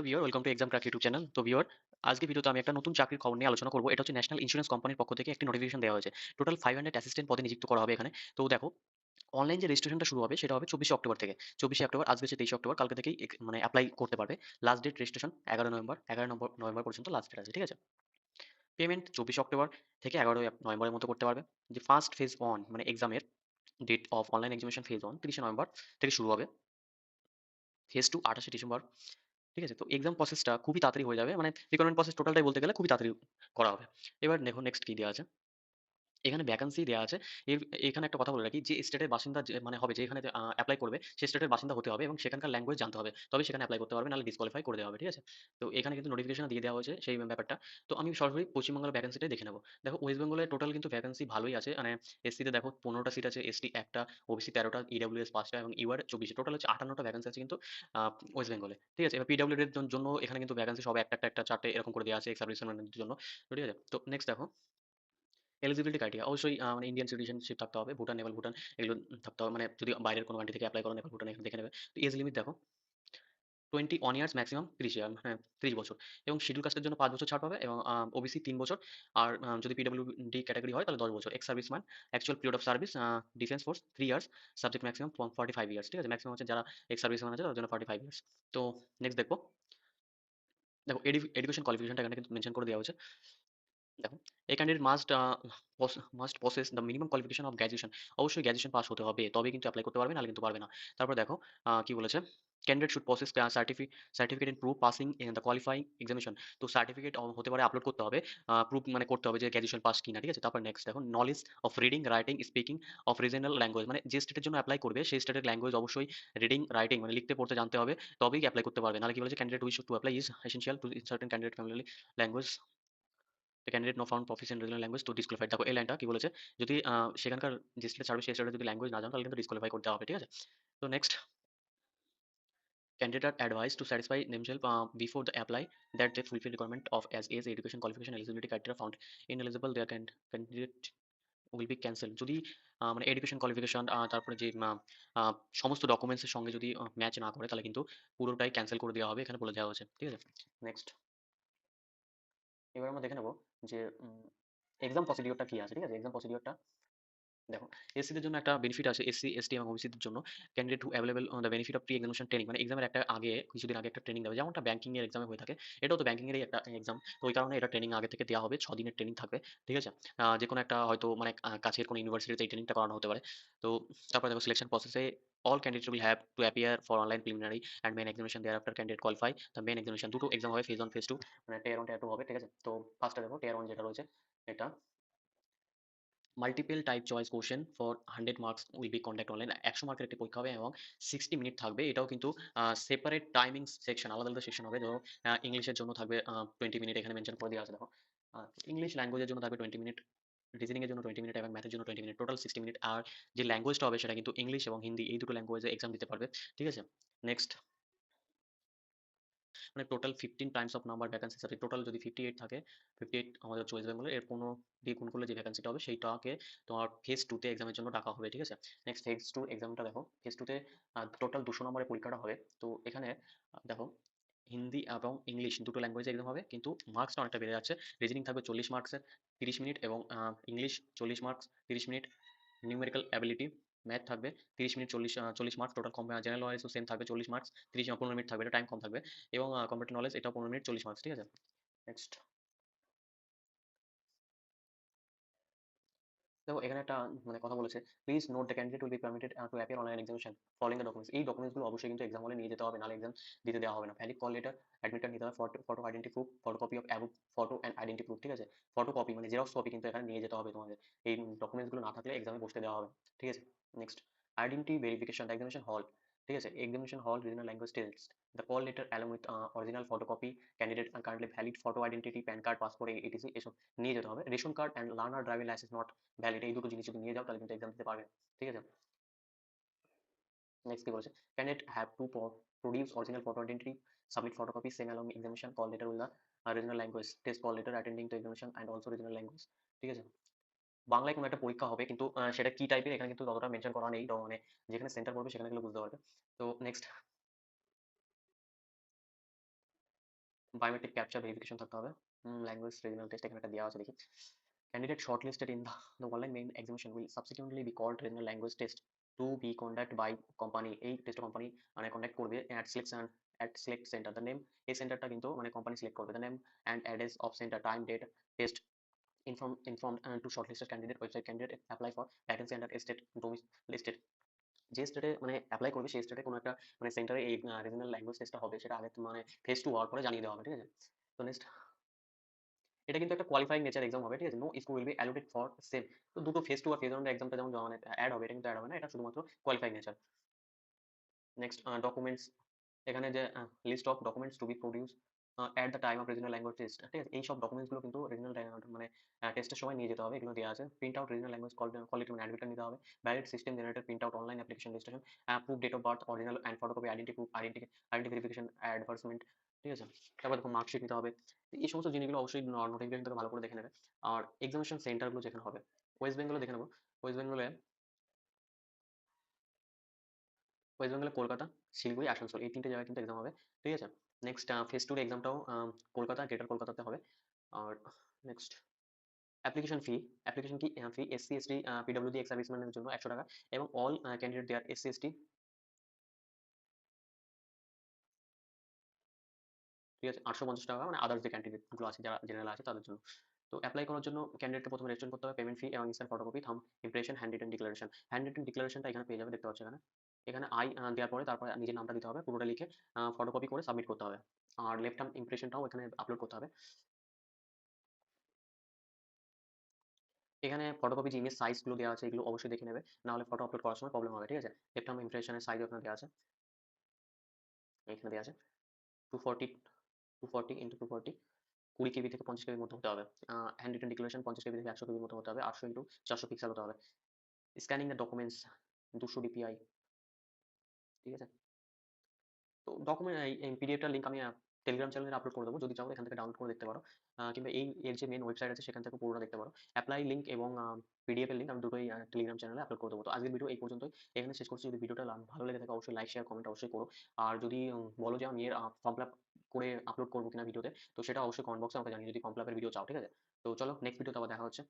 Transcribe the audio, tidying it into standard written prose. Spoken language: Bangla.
Viewer welcome to exam crack YouTube channel. তো ভিউয়ার আজকে ভিডিওতে আমি একটা নতুন চাকরির খবর নিয়ে আলোচনা করব। এটা হচ্ছে ন্যাশনাল ইন্স্যুরেন্স কোম্পানির পক্ষ থেকে একটি নোটিফিকেশন দেওয়া হয়েছে। টোটাল 500 অ্যাসিস্ট্যান্ট পদে নিযুক্ত করা হবে এখানে। তো দেখো, অনলাইন যে রেজিস্ট্রেশনটা শুরু হবে সেটা হবে 24শে অক্টোবর থেকে। 24শে অক্টোবর, আজকে হচ্ছে 23শে অক্টোবর, কালকে থেকেই মানে অ্যাপ্লাই করতে পারবে। Last date registration 11 November, 11 November পর্যন্ত লাস্ট ডেট আছে, ঠিক আছে? পেমেন্ট 24শে অক্টোবর থেকে 11 নভেম্বরের মধ্যে করতে পারবে। যে ফার্স্ট ফেজ 1 মানে এক্সামের date of online examination phase 1 30শে নভেম্বর থেকে শুরু হবে। ফেজ 2 28শে ডিসেম্বর, ঠিক আছে? তো এক্সাম প্রসেসটা খুবই তাড়াতাড়ি হয়ে যাবে। মানে রিক্রুটমেন্ট প্রসেস টোটালটাই বলতে গেলে খুবই তাড়াতাড়ি করা হবে। এবার দেখো নেক্সট কি দেওয়া আছে। এখানে ভ্যাকেন্সি দেওয়া আছে। এখানে একটা কথা বলে রাখি, যে স্টেটের বাসিন্দা মানে হবে, যে এখানে অ্যাপ্লাই করবে সে স্টেটের বাসিন্দা হতে হবে এবং সেখানকার ল্যাঙ্গুয়েজ জানতে হবে, তবে সেখানে অ্যাপ্লাই করতে পারবে, নাহলে ডিসকোয়ালিফাই করে দেওয়া হবে, ঠিক আছে? তো এখানে কিন্তু নোটিফিকেশন দিয়ে দেওয়া হয়েছে সেই ব্যাপারটা। তো আমি সরাসরি পশ্চিমবাংলার ভ্যাকেন্সিটাই দেখে নেবো। দেখো, ওয়েস্ট বেঙ্গলে টোটাল কিন্তু ভ্যাকেন্সি ভালোই আছে। মানে এসসিতে দেখো 15টা সিট আছে, এসটি একটা, ওবিসি 13টা, ইডব্লিউএস 5টা এবং ইউআর 24। টোটাল হচ্ছে 58টা ভ্যাকেন্সি আছে কিন্তু ওয়েস্ট বেঙ্গলে, ঠিক আছে? এবার পিডব্লিউডি এর জন্য এখানে কিন্তু ভ্যাকেন্সি সব একটা চারটে এরকম করে দেওয়া আছে এক্স সার্ভিসম্যানদের জন্য। তো ঠিক আছে, তো নেক্সট দেখো, এলিজিবিলিটি ক্রাইটেরিয়া অবশ্যই মানে ইন্ডিয়ান সিটিজেনশিপ থাকতে হবে, ভুটান, নেপাল, ভুটান এগুলো থাকতে হবে। মানে যদি বাইরের কোনো কান্ট্রি থেকে অ্যাপ্লাই করো, নেপাল, ভুটান এখানে দেখে নেবে। তো এজ লিমিট দেখো, 21 ইয়ার্স, ম্যাক্সিমাম 30 ইয়ার, হ্যাঁ 30 বছর। এবং শিডিউল কাস্টের জন্য 5 বছর ছাড় পাবে এবং ওবিসি 3 বছর। আর যদি পিডব্লিউডি ক্যাটাগরি হয় তাহলে 10 বছর। Ex serviceman, actual period of service defence force 3 years, subject maximum 45 years, ঠিক আছে? ম্যাক্সিমাম হচ্ছে যারা এক্স সার্ভিসম্যান আছে তাদের জন্য 45 ইয়ার্স। তো নেক্সট দেখো, দেখো এডুকেশন কোয়ালিফিকেশনটা এখানে কিন্তু মেনশন করে দেওয়া হয়েছে। দেখো, a candidate must possess the minimum qualification of graduation। অবশ্যই গ্র্যাজুয়েশন পাস হতে হবে, তবে কিন্তু অ্যাপ্লাই করতে পারবে, নাহলে কিন্তু পারবে না। তারপর দেখো কি বলেছে, candidate should possess certificate in proof passing in the qualifying examination. তো সার্টিফিকেট হতে পারে, আপলোড করতে হবে, প্রুফ মানে করতে হবে যে গ্র্যাজুয়েশন পাস কিনা, ঠিক আছে? তারপর নেক্সট দেখো, knowledge of reading, writing, speaking of regional language. মানে যে স্টেটের জন্য অ্যাপ্লাই করবে সেই স্টেটের ল্যাঙ্গুয়েজ অবশ্যই রিডিং, রাইটিং মানে লিখতে পড়তে জানতে হবে, তবেই অ্যাপ্লাই করতে পারবে। নাহলে কি বলেছে, candidate wish to apply is essential to certain candidate family language, the candidate no found proficient regional language to disqualified. দেখো এই লাইনটা কি বলেছে, যদি সেখানকার যে স্টেটে ছাড়বে সেই স্টেটে যদি ল্যাঙ্গুয়েজ না জানো তাহলে কিন্তু ডিসকোয়ালিফাই করতে হবে, ঠিক আছে? তো next, candidate are advise to satisfy themselves before the apply that they fulfil requirement of as age education qualification eligibility criteria found ineligible their candidate will be cancel. যদি মানে এডুকেশন কোয়ালিফিকেশন তারপরে যে আহ, সমস্ত ডকুমেন্টসের সঙ্গে যদি ম্যাচ না করে তাহলে কিন্তু পুরোটাই ক্যান্সেল করে দেওয়া হবে, এখানে বলে দেওয়া হয়েছে, ঠিক আছে? নেক্সট, এবার আমরা দেখে নেবো যে এক্সাম প্রসিডিওরটা কি আছে, ঠিক আছে? এক্সাম প্রসিডিওরটা দেখো, এসসিদের জন্য একটা বেনিফিট আছে, এসসি এসটি এবং ওবিসিদের জন্য। Candidate who available the benefit of pre examination training. মানে এক্সামের একটা আগে, কিছুদিন আগে একটা ট্রেনিং দেবে, যেমনটা ব্যাংকিং এর এক্সামে হয়ে থাকে। এটাও তো ব্যাংকিং এরই একটা এক্সাম, তো ওই কারণে এটা ট্রেনিং আগে থেকে দেওয়া হবে, 6 দিনের ট্রেনিং থাকবে, ঠিক আছে? যে কোনো একটা হয়তো মানে কাছের কোনো ইউনিভার্সিটিতে এই ট্রেনিংটা করানো হতে পারে। তো তারপরে দেখো, সিলেকশন প্রসেসে all candidates will have to appear for online preliminary and main examination, thereafter candidate qualify the main examination। দুটো এক্সাম হবে, ফেজ 1 ফেজ 2, মানে টিয়ার 1 টিয়ার 2 হবে, ঠিক আছে? তো ফার্স্টে দেখো, টিয়ার 1 যেটা রয়েছে, এটা multiple type choice question for 100 marks will be conduct online. 100 মার্কের একটি পরীক্ষা হবে এবং 60 মিনিট থাকবে। এটাও কিন্তু সেপারেট টাইমিং সেকশন, আলাদা আলাদা সেকশন হবে। ধরো ইংলিশের জন্য থাকবে 20 মিনিট, এখানে মেনশন করে দেওয়া আছে দেখো। ইংলিশ ল্যাঙ্গুয়েজের জন্য থাকবে 20 মিনিট, রিজনিং এর জন্য 20 মিনিট এবং ম্যাথের জন্য 20 মিনিট, টোটাল 60 মিনিট। আর যে ল্যাঙ্গুয়েজটা হবে সেটা কিন্তু ইংলিশ এবং হিন্দি, এই দুটো ল্যাঙ্গুয়েজে এক্সাম দিতে পারবে, ঠিক আছে? নেক্সট, মানে total 15 Times of number vacancy আছে। টোটাল যদি 58 থাকে, 58 আমাদের ওয়েস্ট বেঙ্গলের, এর 15 দিয়ে গুণ করলে যে ভ্যাকেন্সিটা হবে সেইটাকে তোমার ফেজ 2 তে এক্সামের জন্য ডাকা হবে, ঠিক আছে? নেক্সট, ফেজ 2 এক্সামটা দেখো, ফেজ 2 তে টোটাল 200 নম্বরের পরীক্ষাটা হবে। তো এখানে দেখো, হিন্দি এবং ইংলিশ দুটো ল্যাঙ্গুয়েজে এক্সাম হবে, কিন্তু মার্কসটা অনেকটা বেড়ে যাচ্ছে। রিজনিং থাকবে 40 মার্কসের, 30 মিনিট, এবং English 40 marks 30 minute, numerical ability math থাকবে 30 মিনিট, 40 মার্কস টোটাল। কম জেনারেল নলেজও সেম থাকবে 40 মার্কস, 15 মিনিট থাকবে, এটা টাইম কম থাকবে। এবং কম্পিউটার নলেজ এটাও 15 মিনিট, 40 মার্কস, ঠিক আছে? নেক্সট দেখো, এখানে একটা মানে কথা বলেছে, please note the candidate will B permitted to appear online examination following the documents. এই ডকুমেন্টসগুলো অবশ্যই কিন্তু এক্সাম হলে নিয়ে যেতে হবে, নাহলে এক্সাম দিতে দেওয়া হবে না। Valid call letter, admit card নিতে হবে, photo identity proof, photocopy of above photo and identity proof, ঠিক আছে? ফটোকপি মানে জেরক্স কপি কিন্তু এখানে নিয়ে যেতে হবে তোমাদের। এই ডকুমেন্টসগুলো না থাকলে এক্সামে বসতে দেওয়া হবে, ঠিক আছে? নেক্সট, আইডেন্টি ভেরিফিকেশন, এক্সামিনেশন হল, ঠিক আছে? এক্সামিনেশন হল regional language test, the call letter along with original photocopy, candidate currently valid photo identity, pan card, passport, ATC এসব নিয়ে যেতে হবে। Ration card and learner driving licence not valid, এই দুটো জিনিস যদি নিয়ে যাও তাহলে কিন্তু এক্সাম দিতে পারবে না, ঠিক আছে? নেক্সট কি বলেছে, candidate have to produce original photo identity, submit photocopy, same along examination call letter will the regional language test call letter attending to examination and also regional language, ঠিক আছে? বাংলায় কোনো একটা পরীক্ষা হবে, কিন্তু সেটা কি টাইপের এখানে কিন্তু ততটা মেনশন করা নেই, তো মানে যেখানে সেন্টার পড়বে সেখানে গেলে বুঝতে পারবে। তো নেক্সট, বায়োমেট্রিক ক্যাপচা ভেরিফিকেশন থাকতে হবে। ল্যাঙ্গুয়েজ রিজনাল টেস্ট এখানে একটা দেওয়া আছে দেখি। Candidate shortlisted in the online main examination will subsequently be called regional language test to be conducted by company। এই টেস্ট কোম্পানি মানে কন্ডাক্ট করবে at select center। the name, এই সেন্টারটা কিন্তু মানে কোম্পানি সিলেক্ট করবে। the name and address of center, time, date, test informed to shortlisted candidate website। candidate apply for vacancy under state listed। যে স্টেটে মানে অ্যাপ্লাই করবে সেই স্টেটে কোনো একটা মানে সেন্টারে এই রিজনাল ল্যাঙ্গুয়েজ টেস্টটা হবে, সেটা আগে মানে ফেস টু হওয়ার পরে জানিয়ে দেওয়া হবে, ঠিক আছে? তো নেক্সট, এটা কিন্তু একটা কোয়ালিফাইং নেচার এক্সাম হবে, ঠিক আছে? No score will be allotted for same. তো দুটো ফেস টু আর ফেজ ওয়ান এক্সামটা যেমন মানে অ্যাড হবে, এটা কিন্তু অ্যাড হবে না, এটা শুধুমাত্র কোয়ালিফাইং নেচার। নেক্সট, ডকুমেন্টস, এখানে যে list of documents to be produce at the time of regional language test, ঠিক আছে? এই সব ডকুমেন্টস গুলো কিন্তু রিজনাল মানে টেস্টের সময় নিয়ে যেতে হবে, এগুলো দেওয়া আছে। Print out regional language quality মানে অ্যাডমিটার নিতে হবে। Valid system generated print out online application registration, proof date of birth original and photocopy identity proof identity verification advertisement, ঠিক আছে? তারপর দেখো মার্কশিট নিতে হবে। এই সমস্ত জিনিসগুলো অবশ্যই নোটিফিকেশন থেকে ভালো করে দেখে নেবে। আর এক্সামিনেশন সেন্টারগুলো যেখানে হবে, ওয়েস্ট বেঙ্গলে দেখে নেবো। ওয়েস্ট বেঙ্গলে ওয়েস্ট বেঙ্গলে কলকাতা, শিলিগুড়ি, আসানসোল এই তিনটে জায়গায় কিন্তু এক্সাম হবে, ঠিক আছে? নেক্সট, ফেজ টুর এক্সামটাও কলকাতা, গ্রেটার কলকাতাতে হবে। আর next, application fee SC ST PWD ex সার্ভিসম্যানের জন্য 100 টাকা, এবং all candidate there SC ST, ঠিক আছে? 850 টাকা মানে আদার্স যে ক্যান্ডিডেট গুলো আছে যারা জেনারেল আছে তাদের জন্য। তো অ্যাপ্লাই করার জন্য ক্যান্ডিডেটকে প্রথমে রেজিস্ট্রেশন করতে হবে, পেমেন্ট ফি এবং instant photocopy, thumb impression, hand written declaration. Hand written ডিক্লারেশনটা এখানে পেয়ে যাবে, দেখতে পাচ্ছ এখানে। এখানে আই দেওয়ার পরে তারপরে নিজের নামটা দিতে হবে, পুরোটা লিখে ফটোকপি করে সাবমিট করতে হবে। আর লেফট হ্যান্ড ইমপ্রেশনটাও এখানে আপলোড করতে হবে। এখানে ফটোকপি যে ইমেজ সাইজ গুলো দেওয়া আছে এগুলো অবশ্যই দেখে নেবে, না হলে ফটো আপলোড করার সময় প্রবলেম হবে, ঠিক আছে? লেফট হ্যান্ড ইমপ্রেশনের সাইজ ওখানে দেওয়া আছে, এখানে দেওয়া আছে 240 240 ইন্টু 240, 20 কেবি থেকে 50 কেবির মধ্যে হতে হবে। হ্যান্ড রিটেন ডিক্লারেশন 50 কেবি থেকে 100 কেবির মধ্যে হতে হবে, 800 ইন্টু 400 পিক্সেল হতে হবে। স্ক্যানিং দ্য ডকুমেন্টস 200 DPI, ঠিক আছে? তো ডকুমেন্ট এই পিডিএফটার লিঙ্ক আমি টেলিগ্রাম চ্যানেলে আপলোড করে দেবো, যদি চাও এখান থেকে ডাউনলোড করে দেখতে পারো। কিংবা এর যে মেন ওয়েবসাইট আছে সেখান থেকে পুরোটা দেখতে পারো। অ্যাপ্লাই লিঙ্ক এবং পিডিএফ এর লিঙ্ক আমি দুটোই টেলিগ্রাম চ্যানেলে আপলোড করে দেবো। তো আজকের ভিডিও এই পর্যন্তই, এখানে শেষ করছি। যদি ভিডিওটা ভালো লেগে থাকে অবশ্যই লাইক শেয়ার কমেন্ট অবশ্যই করো। আর যদি বলো যে আমি এর ফর্ম ফিল আপ করে আপলোড করবো কিনা ভিডিওতে, তো সেটা অবশ্যই কমেন্ট বক্সে আমাকে জানিয়ে, যদি ফর্ম ফিল আপের ভিডিও চাও, ঠিক আছে? তো চলো নেক্সট ভিডিওতে আবার দেখা হচ্ছে।